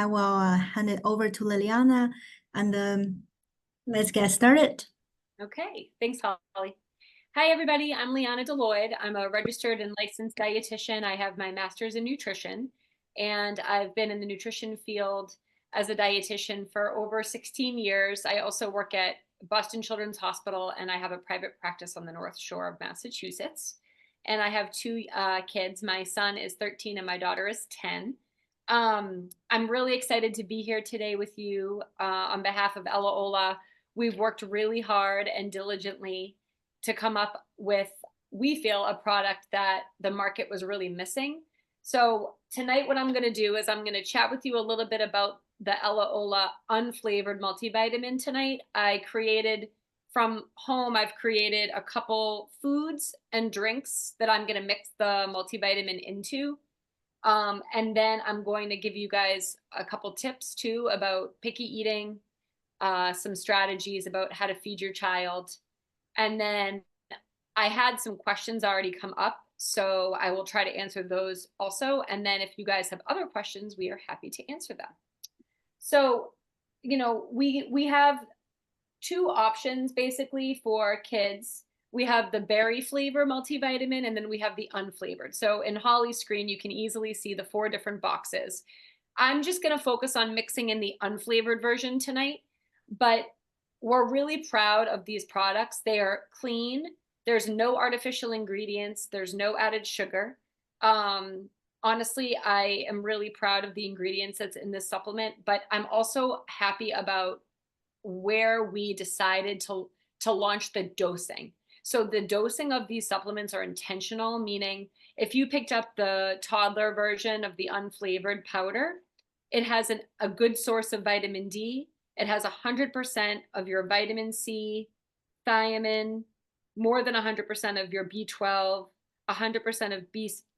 I will hand it over to Liliana and let's get started. Okay, thanks, Holly. Hi, everybody. I'm Liana Deloyd. I'm a registered and licensed dietitian. I have my master's in nutrition, and I've been in the nutrition field as a dietitian for over 16 years. I also work at Boston Children's Hospital, and I have a private practice on the North Shore of Massachusetts. And I have two kids. My son is 13 and my daughter is 10. I'm really excited to be here today with you on behalf of Ella Ola. We've worked really hard and diligently to come up with, we feel, a product that the market was really missing. So tonight what I'm going to do is I'm going to chat with you a little bit about the Ella Ola unflavored multivitamin tonight. From home, I've created a couple foods and drinks that I'm going to mix the multivitamin into. And then I'm going to give you guys a couple tips too about picky eating, some strategies about how to feed your child. And then I had some questions already come up, so I will try to answer those also. And then if you guys have other questions, we are happy to answer them. So, we have two options basically for kids. We have the berry flavor multivitamin, and then we have the unflavored. So in Holly's screen, you can easily see the 4 different boxes. I'm just going to focus on mixing in the unflavored version tonight, but we're really proud of these products. They are clean. There's no artificial ingredients. There's no added sugar. Honestly, I am really proud of the ingredients that's in this supplement, but I'm also happy about where we decided to launch the dosing. So the dosing of these supplements are intentional, meaning if you picked up the toddler version of the unflavored powder, it has a good source of vitamin D. It has 100% of your vitamin C, thiamine, more than 100% of your B12, 100%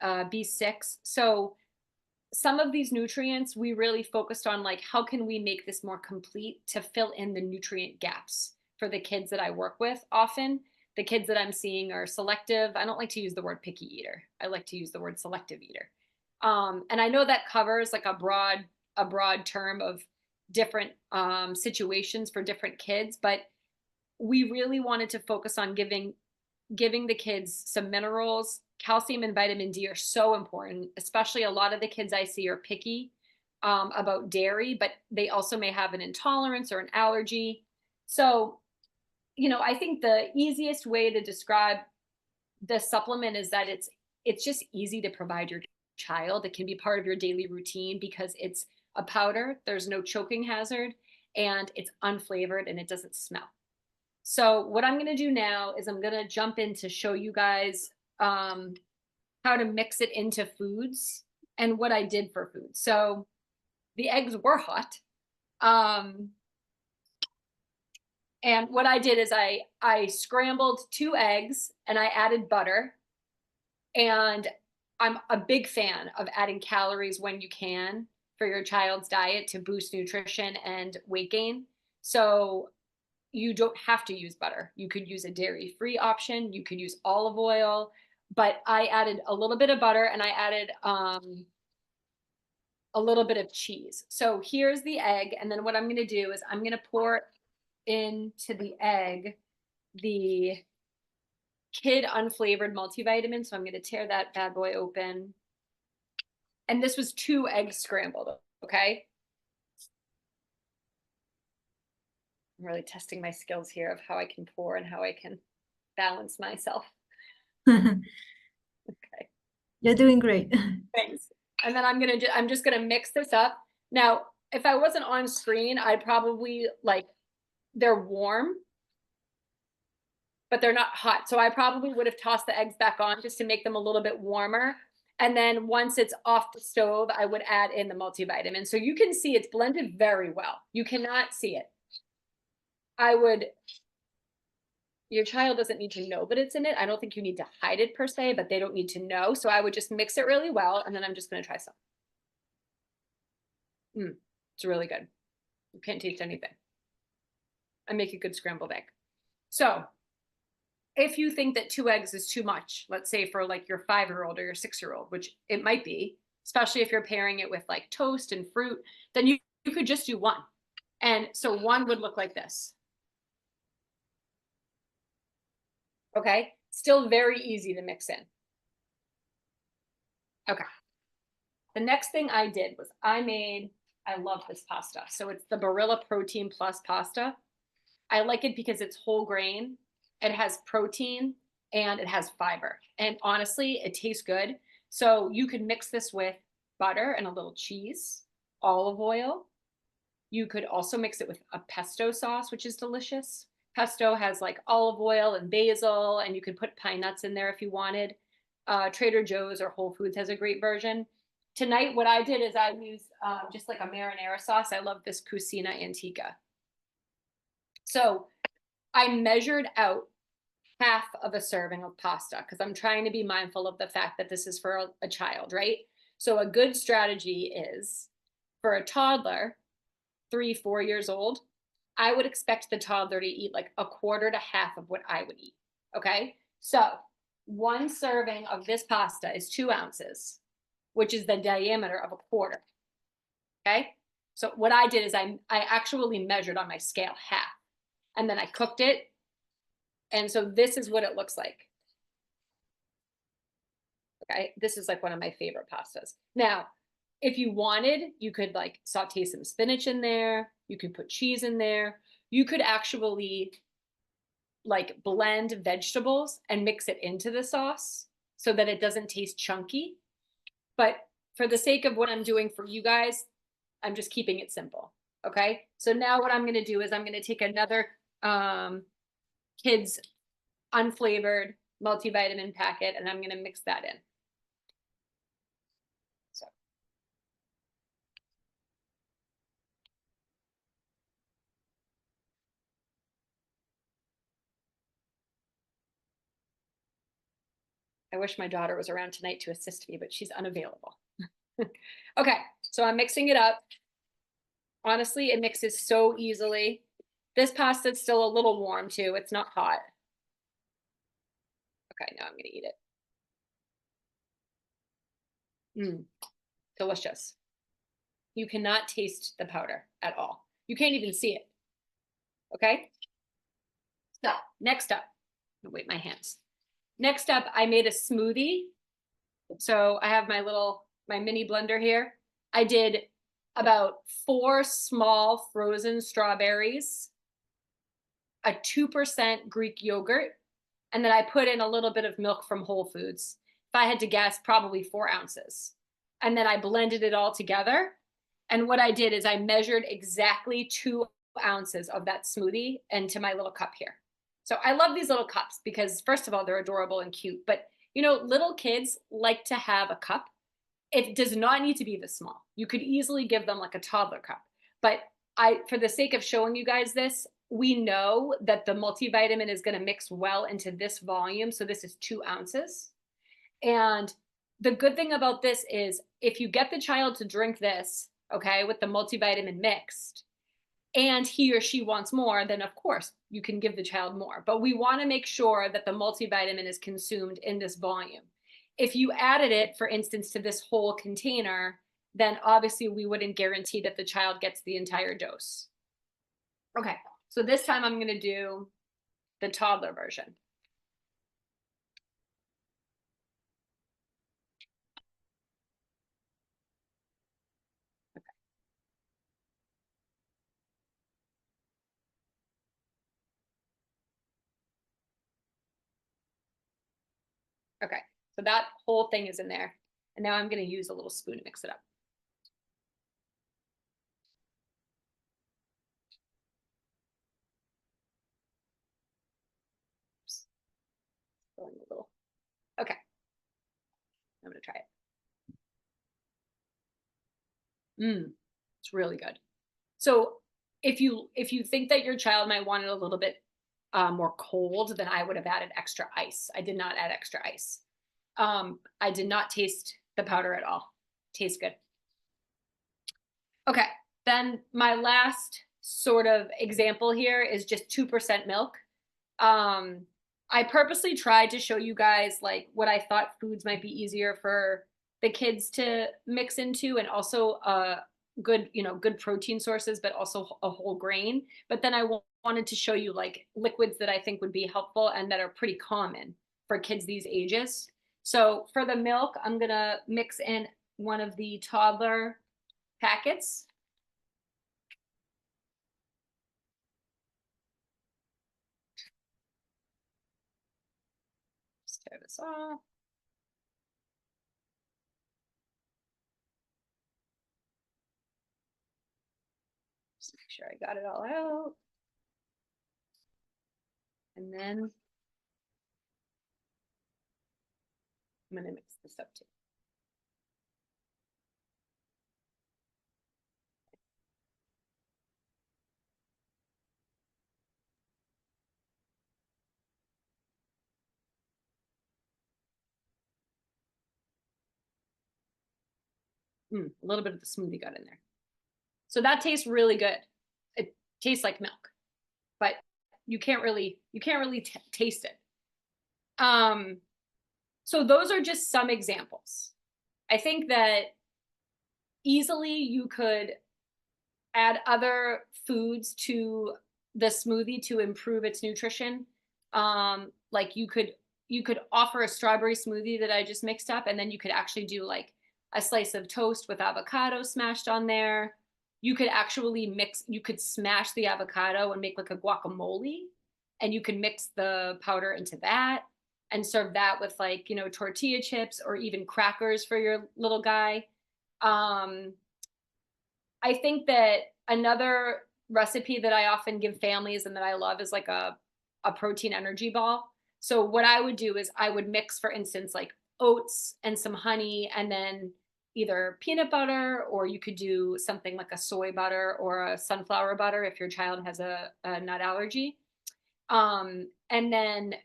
of B6. So some of these nutrients, we really focused on like, how can we make this more complete to fill in the nutrient gaps for the kids that I work with. Often the kids that I'm seeing are selective. I don't like to use the word picky eater. I like to use the word selective eater. And I know that covers like a broad term of different situations for different kids, but we really wanted to focus on giving the kids some minerals. Calcium and vitamin D are so important, especially a lot of the kids I see are picky about dairy, but they also may have an intolerance or an allergy. So, I think the easiest way to describe the supplement is that it's just easy to provide your child. It can be part of your daily routine because it's a powder, there's no choking hazard, and it's unflavored and it doesn't smell. So what I'm going to do now is I'm going to jump in to show you guys how to mix it into foods and what I did for food. So the eggs were hot. And what I did is I scrambled 2 eggs and I added butter. And I'm a big fan of adding calories when you can for your child's diet to boost nutrition and weight gain. So you don't have to use butter. You could use a dairy-free option. You could use olive oil, but I added a little bit of butter and I added a little bit of cheese. So here's the egg. And then what I'm going to do is I'm going to pour into the egg the kid unflavored multivitamin. So I'm going to tear that bad boy open. And this was 2 eggs scrambled. Okay. I'm really testing my skills here of how I can pour and how I can balance myself. Okay. You're doing great. Thanks. And then I'm just gonna mix this up. Now, if I wasn't on screen, I'd probably they're warm, but they're not hot. So I probably would have tossed the eggs back on just to make them a little bit warmer. And then once it's off the stove, I would add in the multivitamin. So you can see it's blended very well. You cannot see it. Your child doesn't need to know that it's in it. I don't think you need to hide it per se, but they don't need to know. So I would just mix it really well. And then I'm just going to try some. It's really good. You can't taste anything. I make a good scrambled egg. So if you think that 2 eggs is too much, let's say for like your 5-year-old or your 6-year-old, which it might be, especially if you're pairing it with like toast and fruit, then you could just do one. And so one would look like this. Okay, still very easy to mix in. Okay. The next thing I did was I love this pasta. So it's the Barilla Protein Plus pasta. I like it because it's whole grain, it has protein, and it has fiber. And honestly, it tastes good. So you could mix this with butter and a little cheese, olive oil. You could also mix it with a pesto sauce, which is delicious. Pesto has like olive oil and basil, and you could put pine nuts in there if you wanted. Trader Joe's or Whole Foods has a great version. Tonight, what I did is I used just like a marinara sauce. I love this Cucina Antica. So I measured out half of a serving of pasta because I'm trying to be mindful of the fact that this is for a child, right? So a good strategy is for a toddler, 3, 4 years old, I would expect the toddler to eat like a quarter to half of what I would eat. Okay. So one serving of this pasta is 2 ounces, which is the diameter of a quarter. Okay. So what I did is I actually measured on my scale half, and then I cooked it. And so this is what it looks like. Okay. This is like one of my favorite pastas. Now, if you wanted, you could like saute some spinach in there. You could put cheese in there. You could actually like blend vegetables and mix it into the sauce so that it doesn't taste chunky. But for the sake of what I'm doing for you guys, I'm just keeping it simple. Okay. So now what I'm going to do is I'm going to take another kids unflavored multivitamin packet and I'm going to mix that in. So I wish my daughter was around tonight to assist me, but she's unavailable. Okay, so I'm mixing it up. Honestly, it mixes so easily. This pasta's still a little warm too. It's not hot. Okay, now I'm gonna eat it. Delicious. You cannot taste the powder at all. You can't even see it. Okay? So next up, wait, my hands. Next up, I made a smoothie. So I have my mini blender here. I did about 4 small frozen strawberries, a 2% Greek yogurt, and then I put in a little bit of milk from Whole Foods. If I had to guess, probably 4 ounces. And then I blended it all together. And what I did is I measured exactly 2 ounces of that smoothie into my little cup here. So I love these little cups because first of all, they're adorable and cute, but you know, little kids like to have a cup. It does not need to be this small. You could easily give them like a toddler cup, but for the sake of showing you guys this, we know that the multivitamin is going to mix well into this volume. So this is 2 ounces. And the good thing about this is if you get the child to drink this, okay, with the multivitamin mixed, and he or she wants more, then of course you can give the child more. But we want to make sure that the multivitamin is consumed in this volume. If you added it, for instance, to this whole container, then obviously we wouldn't guarantee that the child gets the entire dose. Okay, so this time I'm going to do the toddler version. Okay, so that whole thing is in there. And now I'm going to use a little spoon to mix it up. Oops. Going a little. Okay, I'm going to try it. It's really good. So if you think that your child might want it a little bit more cold, then I would have added extra ice. I did not add extra ice. I did not taste the powder at all. Tastes good. Okay, then my last sort of example here is just 2% milk. I purposely tried to show you guys like what I thought foods might be easier for the kids to mix into, and also good, good protein sources, but also a whole grain. But then I wanted to show you like liquids that I think would be helpful and that are pretty common for kids these ages. So for the milk, I'm gonna mix in one of the toddler packets. Just tear this off. Just make sure I got it all out. And then I'm gonna mix this up too. A little bit of the smoothie got in there. So that tastes really good. It tastes like milk, but you can't really taste it. So those are just some examples. I think that easily you could add other foods to the smoothie to improve its nutrition. Like you could offer a strawberry smoothie that I just mixed up, and then you could actually do like a slice of toast with avocado smashed on there. You could actually you could smash the avocado and make like a guacamole, and you can mix the powder into that and serve that with like, tortilla chips or even crackers for your little guy. Um, I think that another recipe that I often give families and that I love is like a protein energy ball. So what I would do is I would mix, for instance, like oats and some honey, and then either peanut butter, or you could do something like a soy butter or a sunflower butter if your child has a nut allergy. And then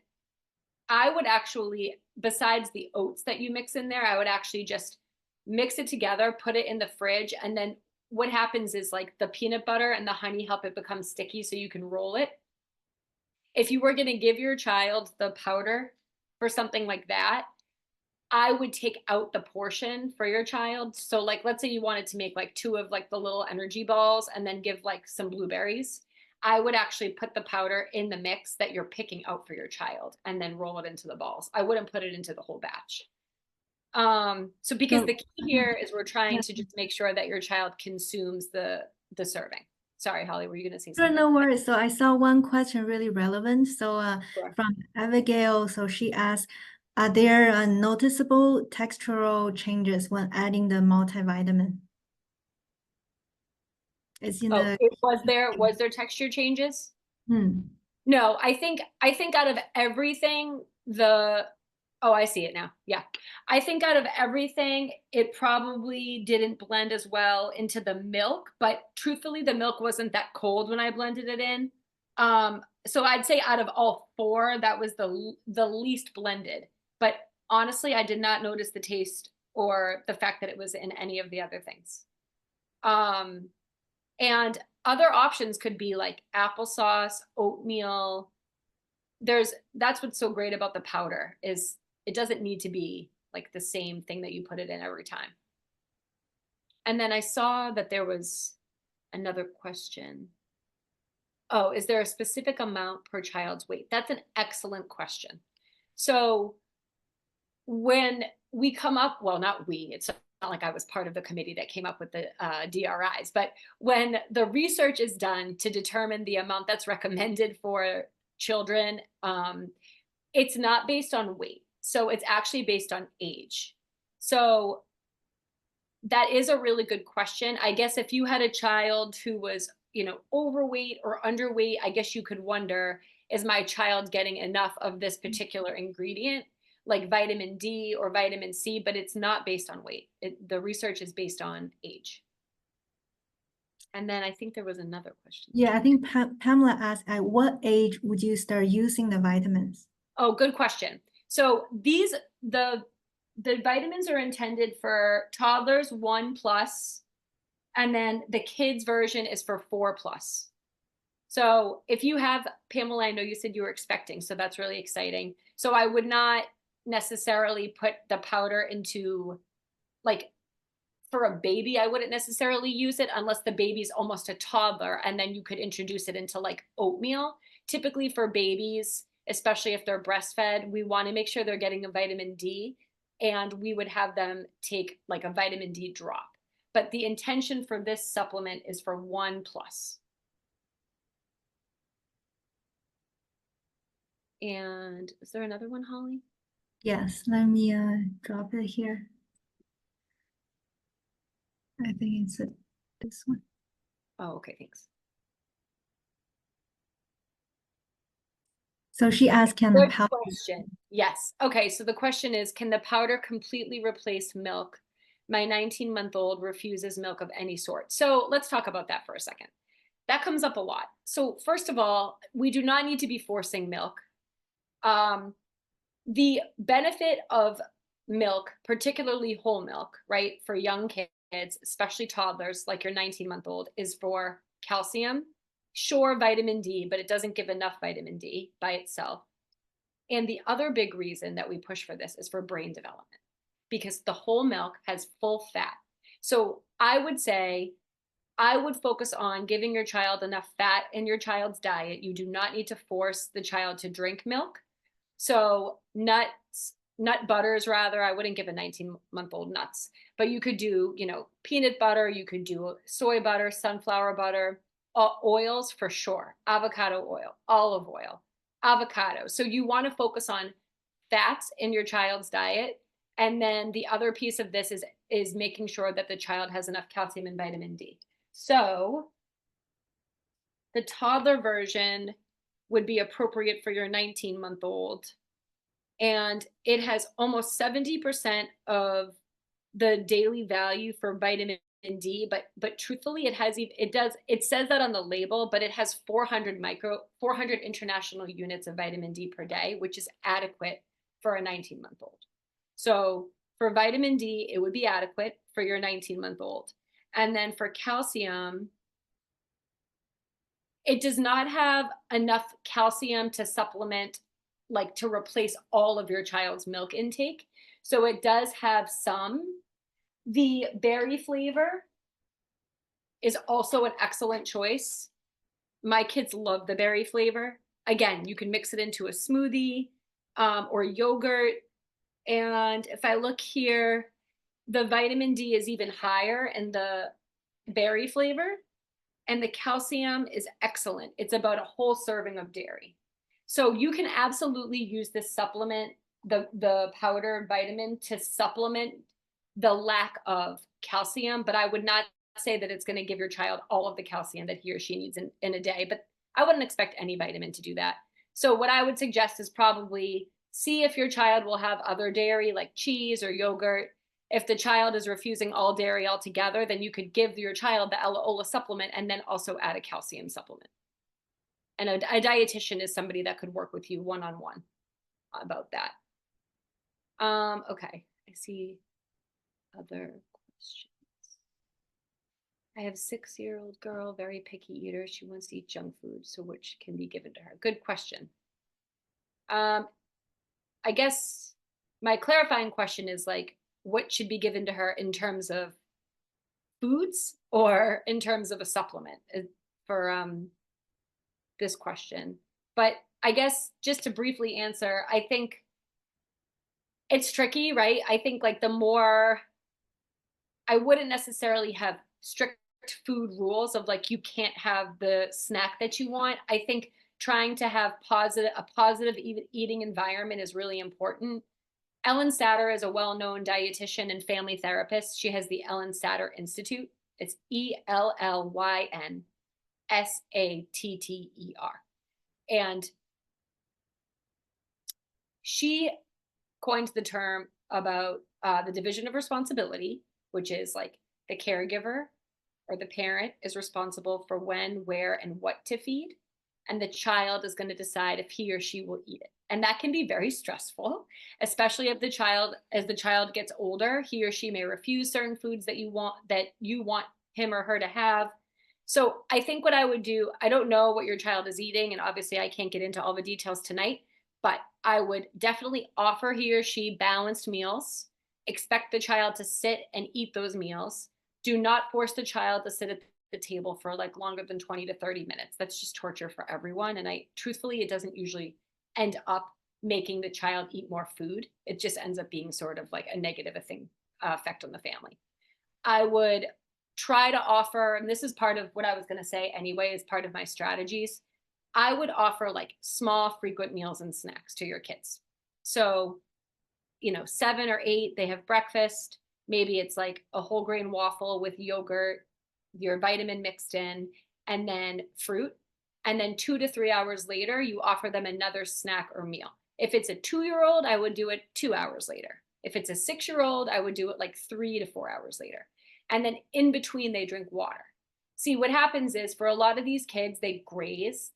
I would actually, besides the oats that you mix in there, I would actually just mix it together, put it in the fridge, and then what happens is like the peanut butter and the honey help it become sticky so you can roll it. If you were going to give your child the powder for something like that, I would take out the portion for your child. So like, let's say you wanted to make like 2 of like the little energy balls and then give like some blueberries. I would actually put the powder in the mix that you're picking out for your child and then roll it into the balls. I wouldn't put it into the whole batch. So because the key here is we're trying to just make sure that your child consumes the serving. Sorry, Holly, were you going to say Sure, something? no worries. So I saw one question really relevant. So Sure. from Abigail, so she asked, are there noticeable textural changes when adding the multivitamin? It's in Oh, the was there texture changes? Hmm. No, I think out of everything, oh, I see it now. Yeah. I think out of everything, it probably didn't blend as well into the milk, but truthfully, the milk wasn't that cold when I blended it in. So I'd say out of all 4, that was the least blended. But honestly, I did not notice the taste or the fact that it was in any of the other things. And other options could be like applesauce, oatmeal. That's what's so great about the powder is it doesn't need to be like the same thing that you put it in every time. And then I saw that there was another question. Oh, is there a specific amount per child's weight? That's an excellent question. So when we come up, well, not we, it's not like I was part of the committee that came up with the DRIs, but when the research is done to determine the amount that's recommended for children, it's not based on weight. So it's actually based on age. So that is a really good question. I guess if you had a child who was, overweight or underweight, I guess you could wonder, is my child getting enough of this particular ingredient, like vitamin D or vitamin C? But it's not based on weight. The research is based on age. And then I think there was another question. Yeah, I think Pamela asked, at what age would you start using the vitamins? Oh, good question. So the vitamins are intended for toddlers 1+, and then the kids version is for 4+. So if you have, Pamela, I know you said you were expecting, so that's really exciting. So I would not necessarily put the powder into like for a baby, I wouldn't necessarily use it unless the baby's almost a toddler, and then you could introduce it into like oatmeal. Typically for babies, especially if they're breastfed, we want to make sure they're getting a vitamin D, and we would have them take like a vitamin D drop. But the intention for this supplement is for 1+. And is there another one, Holly? Yes, let me drop it here. I think it's this one. Oh, okay, thanks. So she asked, can the Good powder? question. Yes. Okay, so the question is, can the powder completely replace milk? My 19-month-old refuses milk of any sort. So let's talk about that for a second. That comes up a lot. So first of all, we do not need to be forcing milk. The benefit of milk, particularly whole milk, right, for young kids, especially toddlers like your 19-month-old, is for calcium, sure, vitamin D, but it doesn't give enough vitamin D by itself. And the other big reason that we push for this is for brain development, because the whole milk has full fat. So I would say I would focus on giving your child enough fat in your child's diet. You do not need to force the child to drink milk. So nuts, nut butters, rather, I wouldn't give a 19-month-old nuts, but you could do, peanut butter, you could do soy butter, sunflower butter, oils for sure, avocado oil, olive oil, avocado. So you want to focus on fats in your child's diet. And then the other piece of this is making sure that the child has enough calcium and vitamin D. So the toddler version would be appropriate for your 19-month-old. And it has almost 70% of the daily value for vitamin D, but truthfully, it says that on the label, but it has 400 international units of vitamin D per day, which is adequate for a 19-month-old. So for vitamin D, it would be adequate for your 19-month-old. And then for calcium, it does not have enough calcium to supplement, like to replace all of your child's milk intake. So it does have some. The berry flavor is also an excellent choice. My kids love the berry flavor. Again, you can mix it into a smoothie or yogurt. And if I look here, the vitamin D is even higher in the berry flavor, and the calcium is excellent. It's about a whole serving of dairy. So you can absolutely use this supplement, the powder vitamin, to supplement the lack of calcium, but I would not say that it's going to give your child all of the calcium that he or she needs in a day. But I wouldn't expect any vitamin to do that. So what I would suggest is probably see if your child will have other dairy like cheese or yogurt. If the child is refusing all dairy altogether, then you could give your child the Ella Ola supplement and then also add a calcium supplement. And a dietitian is somebody that could work with you one-on-one about that. Okay, I see other questions. I have a 6-year-old girl, very picky eater. She wants to eat junk food, so which can be given to her? Good question. I guess my clarifying question is like, what should be given to her in terms of foods or in terms of a supplement for this question? But I guess just to briefly answer, I think it's tricky, right? I think like the more, I wouldn't necessarily have strict food rules of like you can't have the snack that you want. I think trying to have a positive eating environment is really important. Ellen Satter is a well-known dietitian and family therapist. She has the Ellen Satter Institute. It's ELLYNSATTER. And she coined the term about the division of responsibility, which is like the caregiver or the parent is responsible for when, where, and what to feed. And the child is going to decide if he or she will eat it. And that can be very stressful, especially if as the child gets older, he or she may refuse certain foods that you want him or her to have. So I think what I would do, I don't know what your child is eating, and obviously I can't get into all the details tonight, but I would definitely offer he or she balanced meals. Expect the child to sit and eat those meals. Do not force the child to sit at the table for like longer than 20 to 30 minutes. That's just torture for everyone. And truthfully, it doesn't usually end up making the child eat more food. It just ends up being sort of like a negative effect on the family. I would try to offer, and this is part of what I was going to say anyway, as part of my strategies. I would offer like small, frequent meals and snacks to your kids. So, 7 or 8, they have breakfast. Maybe it's like a whole grain waffle with yogurt, your vitamin mixed in, and then fruit. And then 2 to 3 hours later, you offer them another snack or meal. If it's a 2-year-old, I would do it 2 hours later. If it's a 6-year-old, I would do it like 3 to 4 hours later. And then in between, they drink water. See, what happens is for a lot of these kids, they graze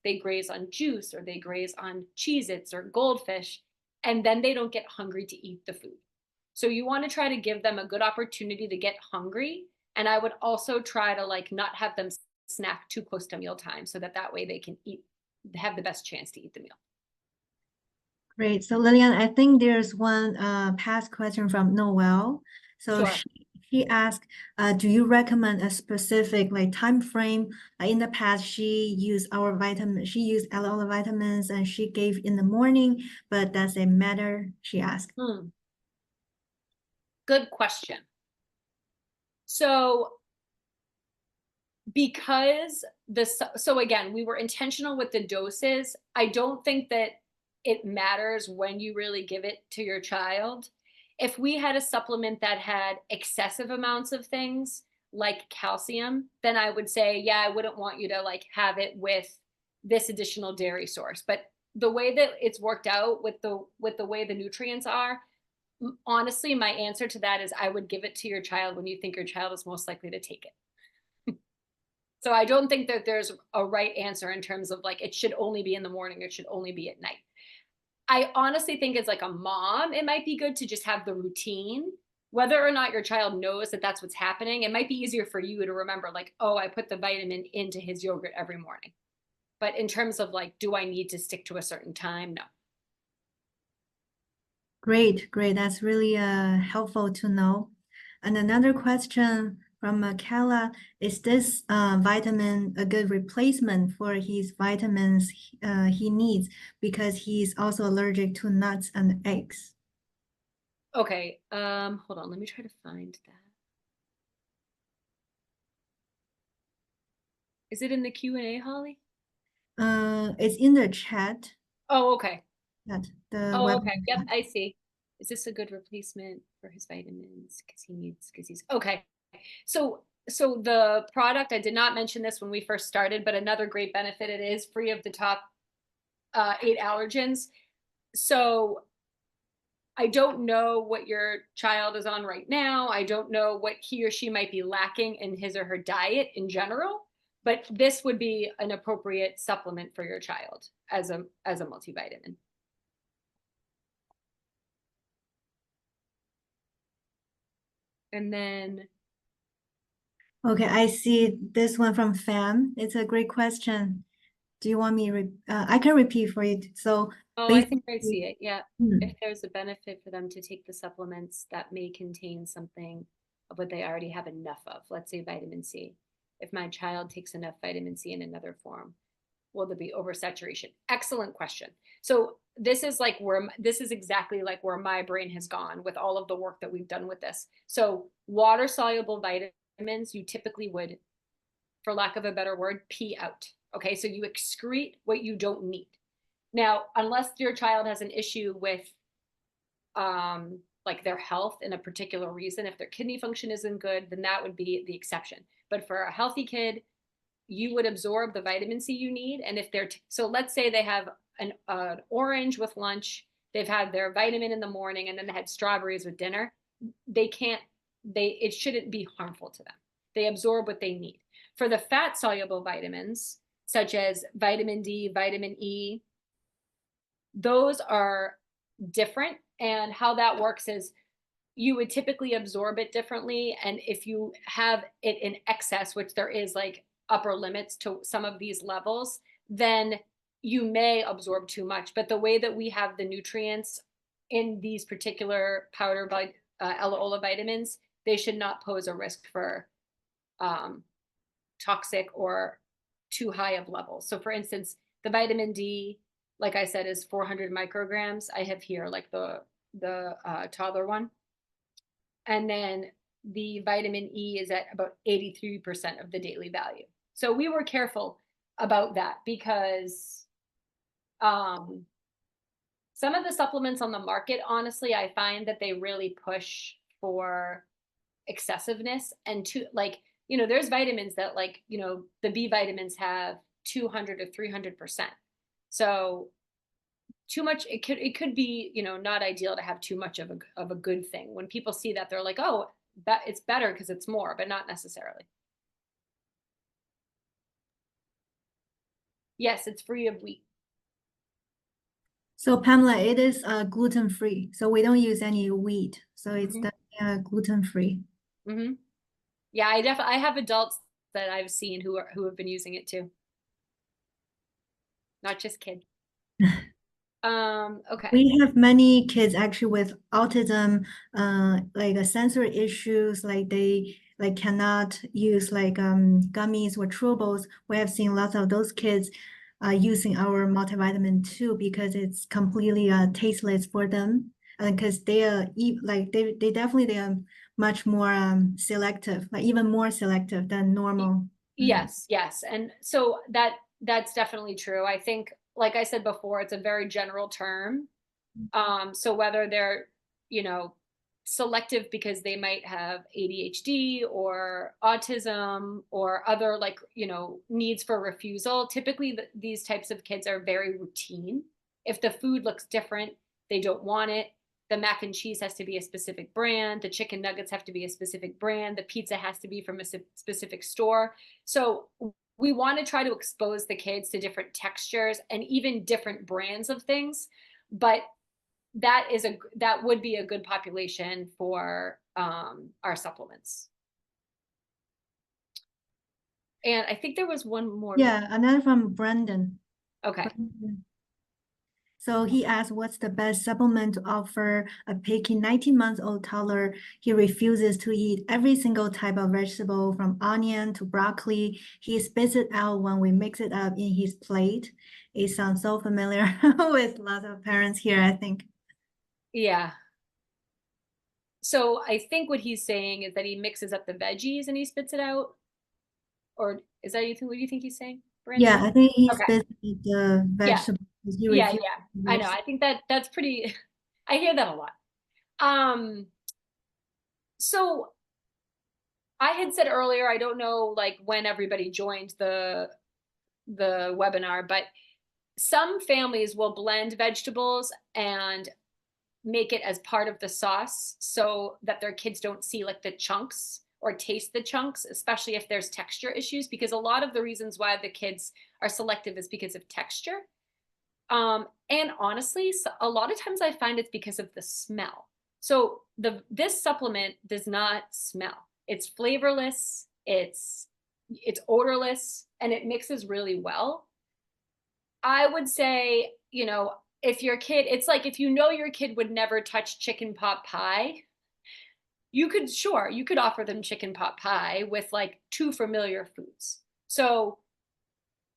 on juice, or they graze on Cheez-Its or Goldfish, and then they don't get hungry to eat the food. So you want to try to give them a good opportunity to get hungry. And I would also try to like not have them snack too close to mealtime, so that way they can have the best chance to eat the meal. Great. So Lillian, I think there's one past question from Noel. So Sure. she asked, do you recommend a specific like time frame? In the past, she used all the vitamins and she gave in the morning, but does it matter? She asked. Good question. So so again, we were intentional with the doses. I don't think that it matters when you really give it to your child. If we had a supplement that had excessive amounts of things like calcium, then I would say, yeah, I wouldn't want you to like have it with this additional dairy source. But the way that it's worked out with the way the nutrients are, honestly, my answer to that is I would give it to your child when you think your child is most likely to take it. So I don't think that there's a right answer in terms of like, it should only be in the morning, it should only be at night. I honestly think as like a mom, it might be good to just have the routine, whether or not your child knows that that's what's happening. It might be easier for you to remember like, oh, I put the vitamin into his yogurt every morning. But in terms of like, do I need to stick to a certain time? No. Great. That's really helpful to know. And another question from Kala, is this vitamin a good replacement for his vitamins he needs because he's also allergic to nuts and eggs? Okay, hold on, let me try to find that. Is it in the Q&A, Holly? It's in the chat. Oh, okay. The Oh, web. okay. Yep, I see. Is this a good replacement for his vitamins? Because he's okay. So the product, I did not mention this when we first started, but another great benefit, it is free of the top 8 allergens. So I don't know what your child is on right now. I don't know what he or she might be lacking in his or her diet in general, but this would be an appropriate supplement for your child as a multivitamin. And then, Okay, I see this one from Fam. It's a great question. Do you want me I can repeat for you. So oh, I think I see it. Yeah. If there's a benefit for them to take the supplements that may contain something of what they already have enough of, let's say vitamin C. If my child takes enough vitamin C in another form, will there be oversaturation? Excellent question. So this is exactly like where my brain has gone with all of the work that we've done with this. So water soluble vitamins, you typically would, for lack of a better word, pee out. Okay, so you excrete what you don't need. Now, unless your child has an issue with like their health in a particular reason, if their kidney function isn't good, then that would be the exception. But for a healthy kid, you would absorb the vitamin C you need. And if so let's say they have an orange with lunch, they've had their vitamin in the morning, and then they had strawberries with dinner, it shouldn't be harmful to them. They absorb what they need. For the fat soluble vitamins, such as vitamin D, vitamin E, those are different. And how that works is you would typically absorb it differently. And if you have it in excess, which there is like upper limits to some of these levels, then you may absorb too much. But the way that we have the nutrients in these particular powder Ella vitamins, they should not pose a risk for um, toxic or too high of levels. So for instance, the vitamin D, like I said, is 400 micrograms. I have here like the toddler one. And then the vitamin E is at about 83% of the daily value. So we were careful about that because um, some of the supplements on the market, honestly, I find that they really push for excessiveness and to like, there's vitamins that like, the B vitamins have 200 or 300%. So too much, it could be, not ideal to have too much of a good thing. When people see that, they're like, oh, that it's better because it's more, but not necessarily. Yes, it's free of wheat. So Pamela, it is gluten-free. So we don't use any wheat. So it's Hmm. gluten-free. Hmm. Yeah, I have adults that I've seen who have been using it too, not just kids. Okay. We have many kids actually with autism, like sensory issues, like they like cannot use like gummies or chewables. We have seen lots of those kids using our multivitamin too because it's completely tasteless for them, and because they are like they definitely they are much more selective, like even more selective than normal. Mhm. Yes, yes. And so that's definitely true. I think, like I said before, it's a very general term. So whether they're, you know, selective because they might have ADHD or autism or other like, needs for refusal, typically these types of kids are very routine. If the food looks different, they don't want it. The mac and cheese has to be a specific brand. The chicken nuggets have to be a specific brand. The pizza has to be from a specific store. So we want to try to expose the kids to different textures and even different brands of things. But that would be a good population for our supplements. And I think there was one more. Yeah, another from Brandon. Okay. Brandon. So he asked, what's the best supplement to offer a picky 19-month-old toddler? He refuses to eat every single type of vegetable from onion to broccoli. He spits it out when we mix it up in his plate. It sounds so familiar with lots of parents here, I think. Yeah. So I think what he's saying is that he mixes up the veggies and he spits it out. Or is that what do you think he's saying, Brandon? Yeah, I think he Okay. spits out the Yeah. vegetables. He Yeah, refuses yeah. to I know. mix. I think that's pretty I hear that a lot. Um, so I had said earlier, I don't know like when everybody joined the webinar, but some families will blend vegetables and make it as part of the sauce so that their kids don't see like the chunks or taste the chunks, especially if there's texture issues, because a lot of the reasons why the kids are selective is because of texture. And honestly, a lot of times I find it's because of the smell. So this supplement does not smell. It's flavorless, it's odorless, and it mixes really well. I would say, if your kid, it's like if your kid would never touch chicken pot pie, you could offer them chicken pot pie with like two familiar foods. So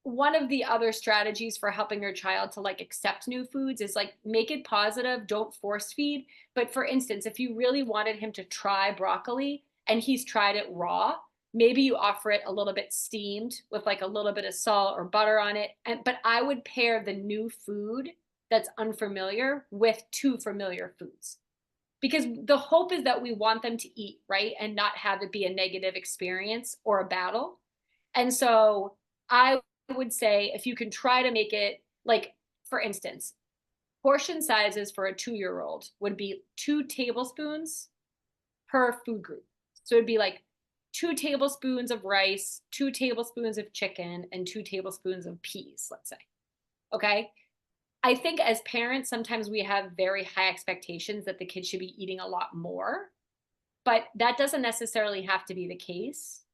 one of the other strategies for helping your child to like accept new foods is like make it positive, don't force feed. But for instance, if you really wanted him to try broccoli and he's tried it raw, maybe you offer it a little bit steamed with like a little bit of salt or butter on it. But I would pair the new food that's unfamiliar with two familiar foods. Because the hope is that we want them to eat, right? And not have it be a negative experience or a battle. And so I would say if you can try to make it like, for instance, portion sizes for a 2-year-old would be 2 tablespoons per food group. So it'd be like 2 tablespoons of rice, 2 tablespoons of chicken, and 2 tablespoons of peas, let's say. Okay. I think as parents, sometimes we have very high expectations that the kids should be eating a lot more, but that doesn't necessarily have to be the case.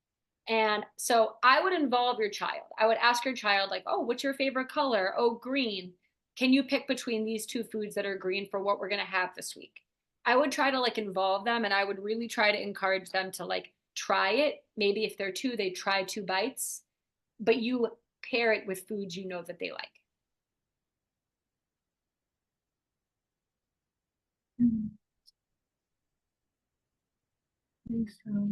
And so I would involve your child. I would ask your child, like, oh, what's your favorite color? Oh, green. Can you pick between these two foods that are green for what we're going to have this week? I would try to like involve them, and I would really try to encourage them to like try it. Maybe if they're two, they try 2 bites, but you pair it with foods you know that they like. Mm. think so.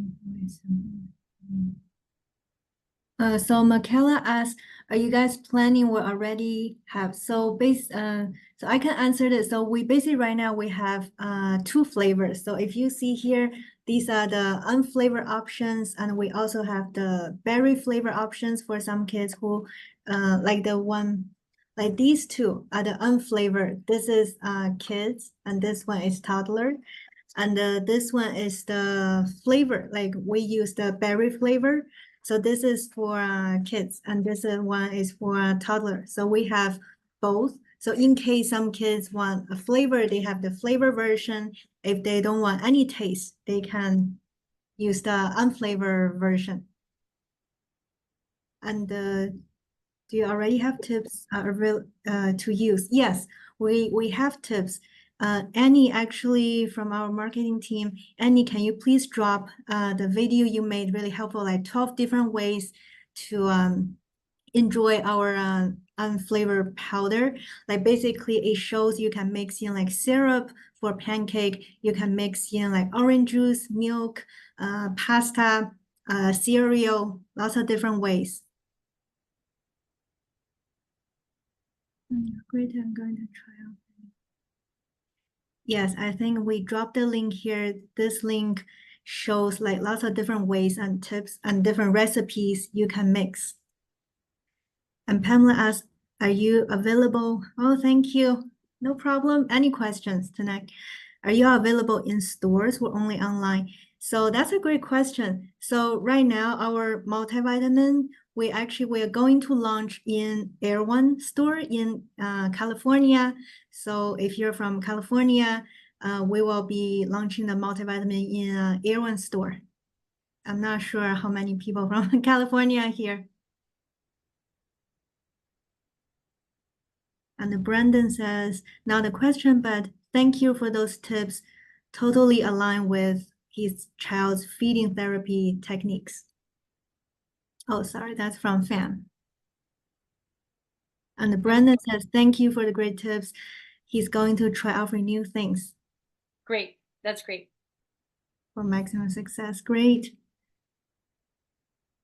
So Michaela asks, are you guys planning or already have so I can answer this. So we basically right now we have 2 flavors. So if you see here, these are the unflavored options, and we also have the berry flavor options for some kids who like the one like these two are the unflavored. This is kids and this one is toddler. And this one is the flavor, like we use the berry flavor. So this is for kids, and this one is for toddler. So we have both. So in case some kids want a flavor, they have the flavor version. If they don't want any taste, they can use the unflavored version. And do you already have tips to use? Yes, we have tips. Annie, actually, from our marketing team, Annie, can you please drop the video you made really helpful, like 12 different ways to enjoy our unflavored powder. Like basically it shows you can mix in like syrup for pancake, you can mix in like orange juice, milk, pasta, cereal, lots of different ways. Great, I'm going to try out. Yes, I think we dropped the link here. This link shows like lots of different ways and tips and different recipes you can mix. And Pamela asked, are you available? Oh, thank you. No problem. Any questions tonight? Are you available in stores or only online? So that's a great question. So right now, our multivitamin, we are going to launch in Air One store in California. So if you're from California, we will be launching the multivitamin in Air One store. I'm not sure how many people from California are here. And Brandon says, not a question, but thank you for those tips. Totally aligned with his child's feeding therapy techniques. Oh, sorry, that's from Fan. And Brandon says, thank you for the great tips. He's going to try offering new things. Great. That's great. For maximum success. Great.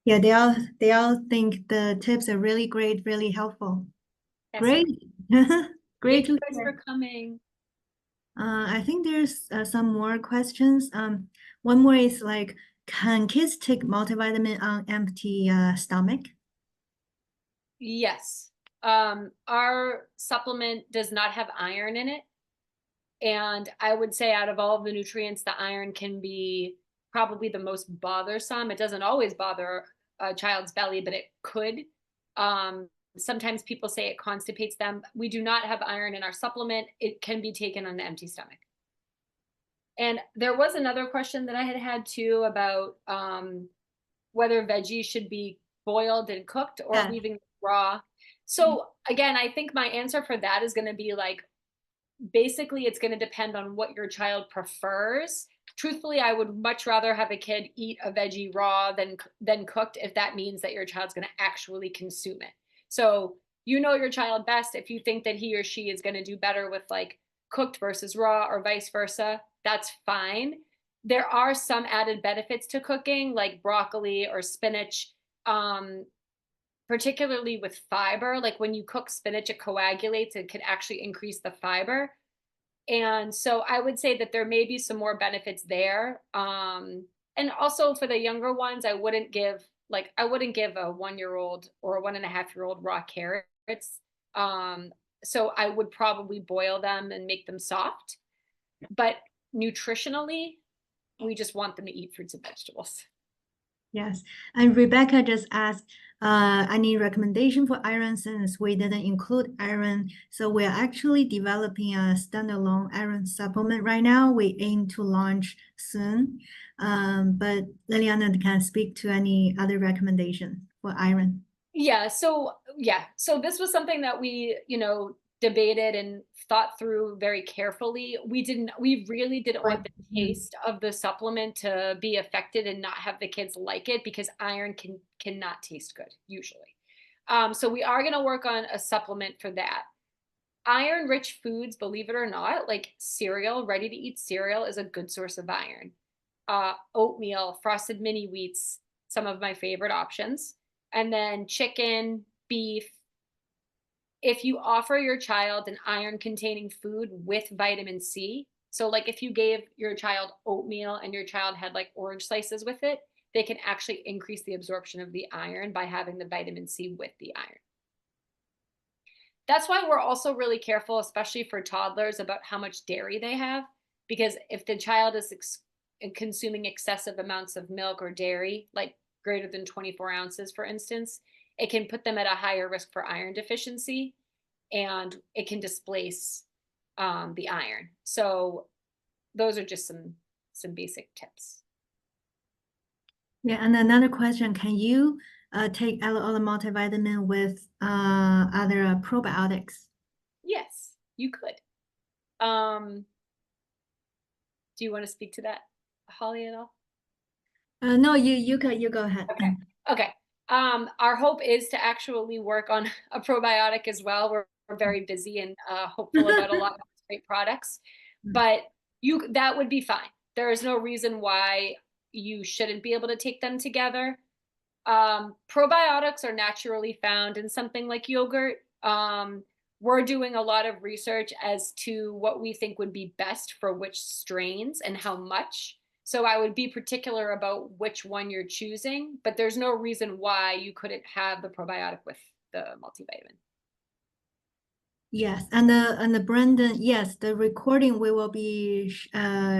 Yeah, they all think the tips are really great, really helpful. Yes. Great. Great Thank you to guys hear. for coming. I think there's some more questions. One more is like, can kids take multivitamin on empty stomach? Yes. Our supplement does not have iron in it. And I would say out of all of the nutrients, the iron can be probably the most bothersome. It doesn't always bother a child's belly, but it could. Sometimes people say it constipates them. We do not have iron in our supplement. It can be taken on an empty stomach. And there was another question that I had too about whether veggies should be boiled and cooked or leaving raw. So again, I think my answer for that is going to be like, basically it's going to depend on what your child prefers. Truthfully, I would much rather have a kid eat a veggie raw than cooked if that means that your child's going to actually consume it. So you know your child best. If you think that he or she is going to do better with like cooked versus raw or vice versa, that's fine. There are some added benefits to cooking, like broccoli or spinach, particularly with fiber. Like when you cook spinach, it coagulates. It can actually increase the fiber. And so I would say that there may be some more benefits there. And also for the younger ones, I wouldn't give a 1-year-old or a 1.5-year-old raw carrots. So I would probably boil them and make them soft. But nutritionally, we just want them to eat fruits and vegetables. Yes, and Rebecca just asked, any recommendation for iron since we didn't include iron. So we're actually developing a standalone iron supplement right now. We aim to launch soon. But Liliana can speak to any other recommendation for iron. Yeah. So this was something that we, debated and thought through very carefully. We really didn't Right. want the taste of the supplement to be affected and not have the kids like it, because iron cannot taste good usually. So we are going to work on a supplement for that. Iron rich foods, believe it or not, like cereal, ready to eat cereal, is a good source of iron. Oatmeal, frosted mini wheats, some of my favorite options. And then chicken, beef. If you offer your child an iron containing food with vitamin C, so like if you gave your child oatmeal and your child had like orange slices with it, they can actually increase the absorption of the iron by having the vitamin C with the iron. That's why we're also really careful, especially for toddlers, about how much dairy they have. Because if the child is consuming excessive amounts of milk or dairy, like greater than 24 ounces, for instance, it can put them at a higher risk for iron deficiency, and it can displace the iron. So those are just some basic tips. Yeah, and another question, can you take all the multivitamin with other probiotics? Yes, you could. Do you want to speak to that, Holly, at all? No, you go ahead. Okay. Okay. Our hope is to actually work on a probiotic as well. We're very busy and hopeful about a lot of great products, but that would be fine. There is no reason why you shouldn't be able to take them together. Probiotics are naturally found in something like yogurt. We're doing a lot of research as to what we think would be best for which strains and how much. So I would be particular about which one you're choosing, but there's no reason why you couldn't have the probiotic with the multivitamin. Yes, and the Brandon, yes, the recording we will be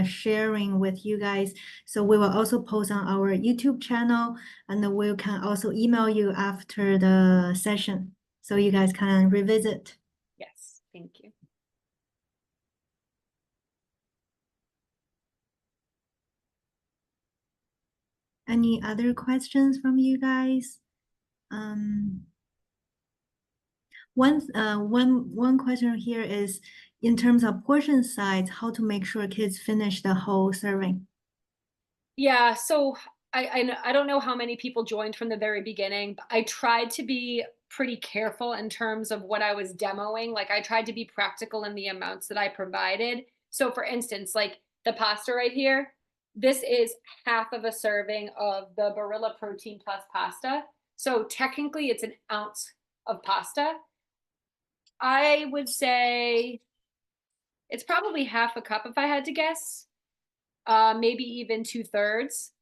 sharing with you guys. So we will also post on our YouTube channel, and then we can also email you after the session, so you guys can revisit. Yes, thank you. Any other questions from you guys? One question here is, in terms of portion size, how to make sure kids finish the whole serving? Yeah, so I don't know how many people joined from the very beginning, but I tried to be pretty careful in terms of what I was demoing. Like I tried to be practical in the amounts that I provided. So for instance, like the pasta right here, this is half of a serving of the Barilla Protein Plus pasta. So technically it's an ounce of pasta. I would say it's probably half a cup if I had to guess, maybe even 2/3.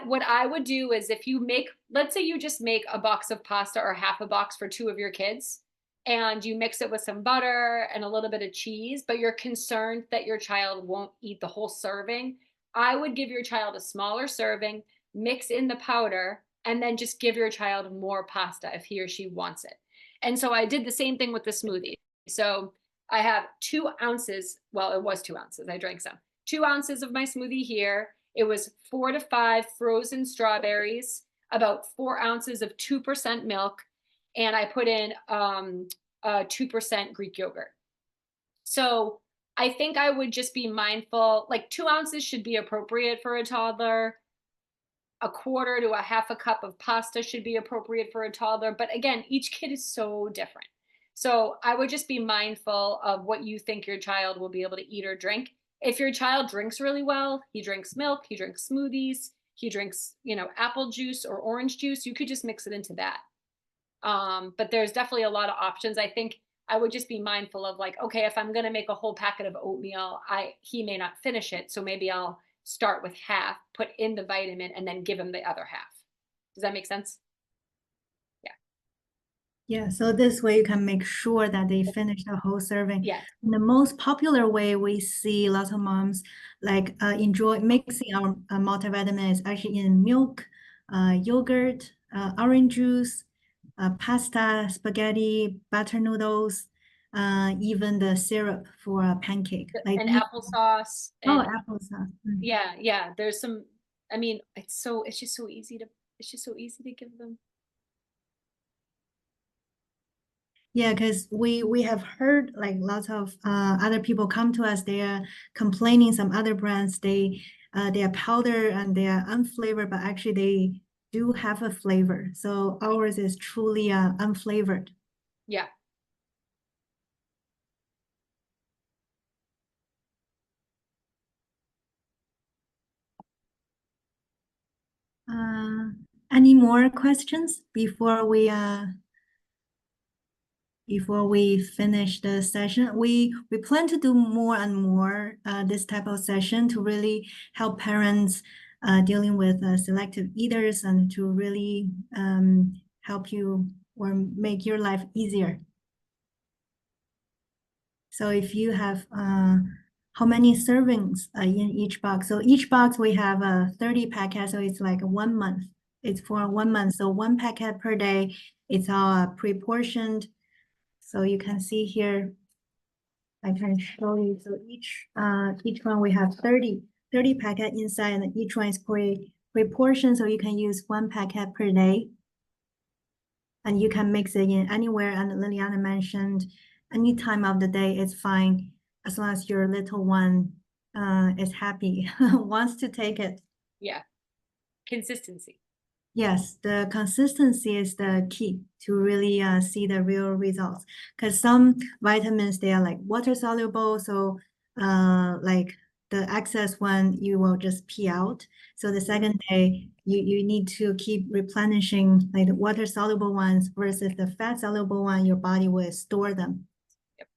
What I would do is, if you make, let's say you just make a box of pasta or half a box for two of your kids, and you mix it with some butter and a little bit of cheese, but you're concerned that your child won't eat the whole serving, I would give your child a smaller serving, mix in the powder, and then just give your child more pasta if he or she wants it. And so I did the same thing with the smoothie. So I have 2 ounces. Well, it was 2 ounces. I drank some. 2 ounces of my smoothie here. It was 4 to 5 frozen strawberries, about 4 ounces of 2% milk, and I put in 2% Greek yogurt. So I think I would just be mindful, like 2 ounces should be appropriate for a toddler. A quarter to a half a cup of pasta should be appropriate for a toddler. But again, each kid is so different. So I would just be mindful of what you think your child will be able to eat or drink. If your child drinks really well, he drinks milk, he drinks smoothies, he drinks, apple juice or orange juice, you could just mix it into that. But there's definitely a lot of options. I think I would just be mindful of, like, okay, if I'm going to make a whole packet of oatmeal, he may not finish it. So maybe I'll start with half, put in the vitamin, and then give him the other half. Does that make sense? Yeah, so this way you can make sure that they finish the whole serving. Yes. The most popular way we see lots of moms like enjoy mixing our multivitamin is actually in milk, yogurt, orange juice, pasta, spaghetti, butter noodles, even the syrup for a pancake. Like And applesauce oh, and applesauce. yeah, there's some, I mean, it's just so easy to give them. Yeah, because we have heard like lots of other people come to us. They are complaining some other brands they are powder and they are unflavored, but actually they do have a flavor. So ours is truly unflavored. Yeah. Uh, any more questions before we finish the session? We plan to do more and more this type of session to really help parents dealing with selective eaters and to really help you or make your life easier. So if you have how many servings in each box? So each box we have 30 packets, so it's like 1 month. It's for 1 month, so 1 packet per day. It's all pre-portioned. So you can see here, I can show you. So each one we have 30 packet inside, and each one is pre-portioned, so you can use 1 packet per day. And you can mix it in anywhere. And Liliana mentioned any time of the day is fine, as long as your little one is happy, wants to take it. Yeah. Consistency. Yes, the consistency is the key to really see the real results. Because some vitamins, they are like water soluble. So like the excess one, you will just pee out. So the second day, you need to keep replenishing like the water soluble ones versus the fat soluble one, your body will store them. Yep.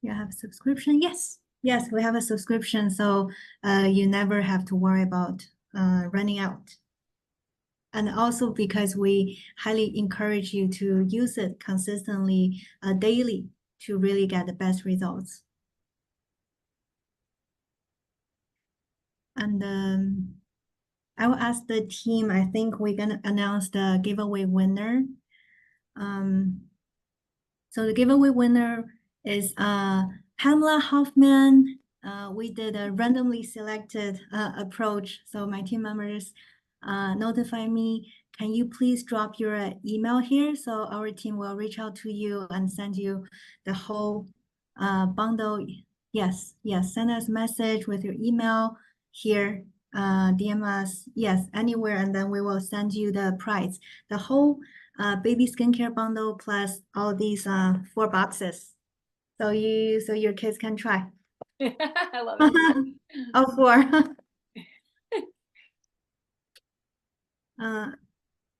You have a subscription? Yes. Yes, we have a subscription. So you never have to worry about running out. And also because we highly encourage you to use it consistently daily to really get the best results. And I will ask the team, I think we're gonna announce the giveaway winner. So the giveaway winner is Pamela Hoffman. We did a randomly selected approach. So my team members notify me, can you please drop your email here? So our team will reach out to you and send you the whole bundle. Yes, yes, send us a message with your email here, DM us, yes, anywhere, and then we will send you the price. The whole baby skincare bundle plus all these 4 boxes. So your kids can try. I love it. All 4.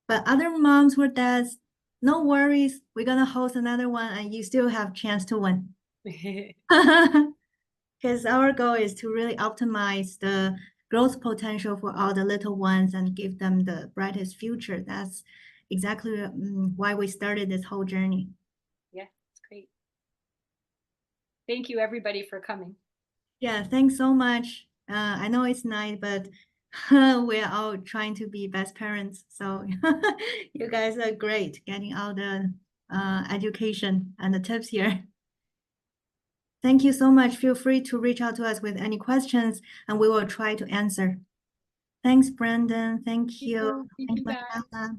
But other moms or dads, no worries. We're gonna host another one and you still have chance to win. Because our goal is to really optimize the growth potential for all the little ones and give them the brightest future. That's exactly why we started this whole journey. Yeah, it's great. Thank you everybody for coming. Yeah, thanks so much. I know it's night, but we're all trying to be best parents. So you guys are great getting all the education and the tips here. Thank you so much. Feel free to reach out to us with any questions and we will try to answer. Thanks, Brandon. Thank you. Thank Thanks, you, guys. Michaela.